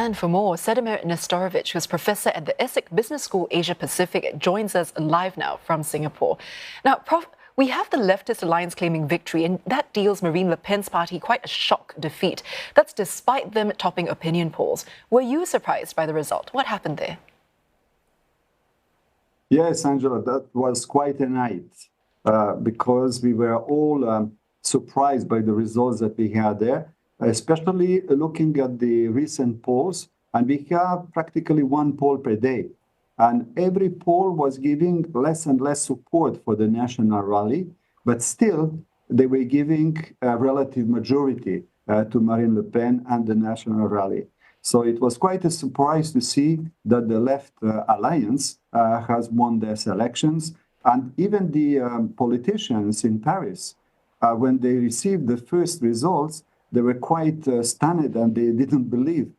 And for more, Cédomir Nestorovic, who's professor at the ESSEC Business School Asia Pacific, joins us live now from Singapore. Now, Prof, we have the Leftist alliance claiming victory, and that deals Marine Le Pen's party quite a shock defeat. That's despite them topping opinion polls. Were you surprised by the result? What happened there? Yes, Angela, that was quite a night because we were all surprised by the results that we had there, especially looking at the recent polls. And we have practically one poll per day. And every poll was giving less and less support for the national rally, but still they were giving a relative majority to Marine Le Pen and the national rally. So it was quite a surprise to see that the left alliance has won these elections. And even the politicians in Paris, when they received the first results, they were quite stunned and they didn't believe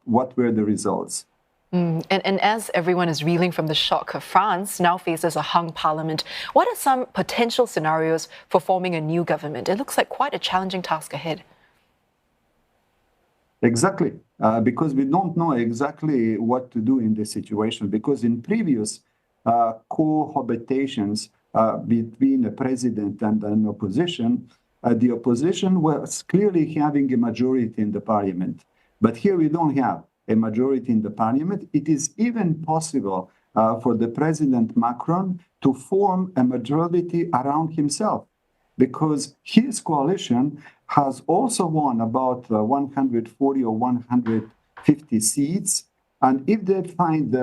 what were the results. And as everyone is reeling from the shock, France now faces a hung parliament. What are some potential scenarios for forming a new government? It looks like quite a challenging task ahead. Exactly, because we don't know exactly what to do in this situation, because in previous cohabitations between a president and an opposition, the opposition was clearly having a majority in the parliament. But here we don't have a majority in the parliament. It is even possible for the President Macron to form a majority around himself, because his coalition has also won about 140 or 150 seats. And if they find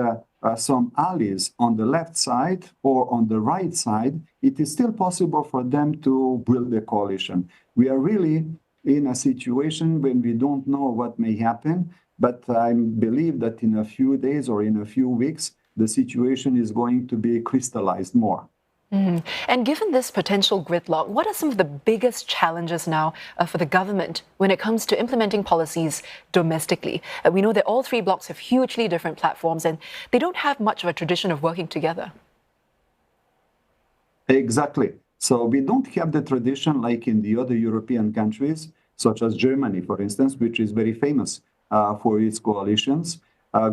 some allies on the left side or on the right side, it is still possible for them to build a coalition. We are really in a situation when we don't know what may happen, but I believe that in a few days or in a few weeks, the situation is going to be crystallized more. And given this potential gridlock, what are some of the biggest challenges now for the government when it comes to implementing policies domestically? We know that all three blocs have hugely different platforms and they don't have much of a tradition of working together. Exactly. So we don't have the tradition like in the other European countries, such as Germany, for instance, which is very famous for its coalitions,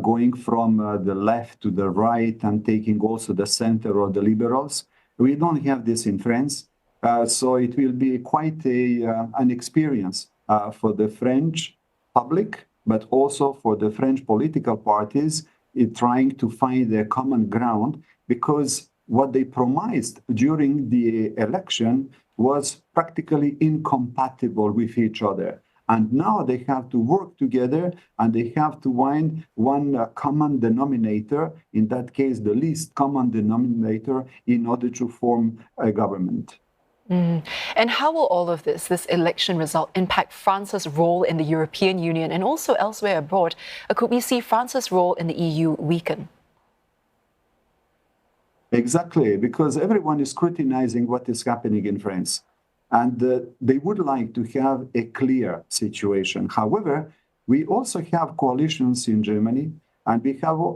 going from the left to the right and taking also the center or the liberals. We don't have this in France, so it will be quite an experience for the French public, but also for the French political parties in trying to find a common ground, because what they promised during the election was practically incompatible with each other. And now they have to work together and they have to find one common denominator, in that case, the least common denominator, in order to form a government. And how will all of this election result, impact France's role in the European Union and also elsewhere abroad? Could we see France's role in the EU weaken? Exactly, because everyone is scrutinizing what is happening in France. And they would like to have a clear situation. However, we also have coalitions in Germany, and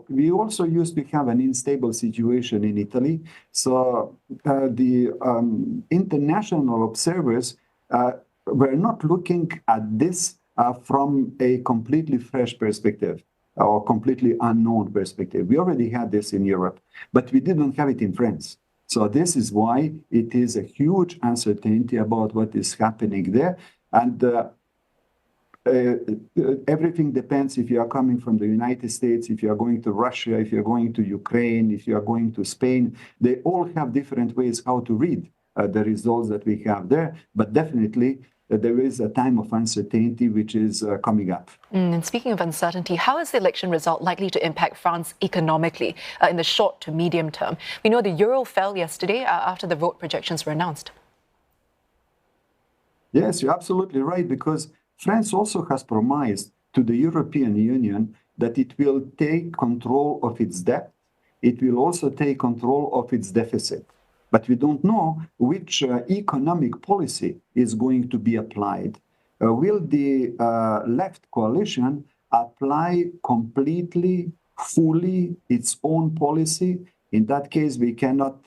we also used to have an unstable situation in Italy. So the international observers were not looking at this from a completely fresh perspective or completely unknown perspective. We already had this in Europe, but we didn't have it in France. So this is why it is a huge uncertainty about what is happening there. And everything depends if you are coming from the United States, if you are going to Russia, if you're going to Ukraine, if you are going to Spain. They all have different ways how to read the results that we have there. But definitely, there is a time of uncertainty which is coming up. And speaking of uncertainty, how is the election result likely to impact France economically in the short to medium term? We know the euro fell yesterday after the vote projections were announced. Yes, you're absolutely right, because France also has promised to the European Union that it will take control of its debt. It will also take control of its deficit. But we don't know which economic policy is going to be applied. Will the left coalition apply completely, fully its own policy? In that case, we cannot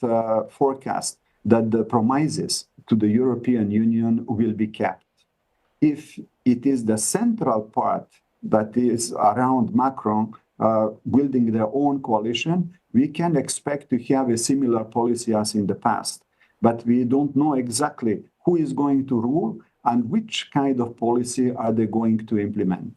forecast that the promises to the European Union will be kept. If it is the central part that is around Macron building their own coalition, we can expect to have a similar policy as in the past. But we don't know exactly who is going to rule and which kind of policy are they going to implement.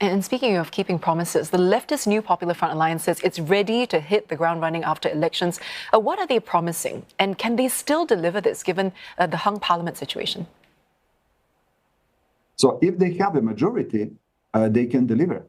And speaking of keeping promises, the leftist New Popular Front Alliance says it's ready to hit the ground running after elections. What are they promising? And can they still deliver this given the hung parliament situation? So if they have a majority, they can deliver.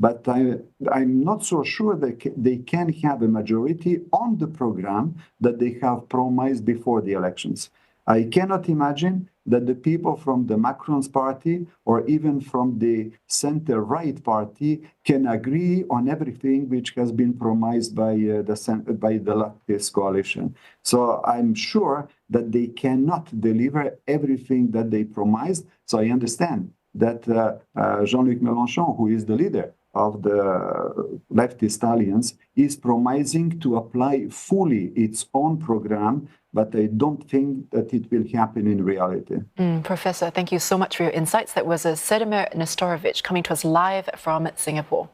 But I'm not so sure that they can have a majority on the program that they have promised before the elections. I cannot imagine that the people from the Macron's party or even from the center-right party can agree on everything which has been promised by the Leftist coalition. So I'm sure that they cannot deliver everything that they promised. So I understand that Jean-Luc Mélenchon, who is the leader of the leftist alliance, is promising to apply fully its own program, but I don't think that it will happen in reality. Professor, thank you so much for your insights. That was Cédomir Nestorovic coming to us live from Singapore.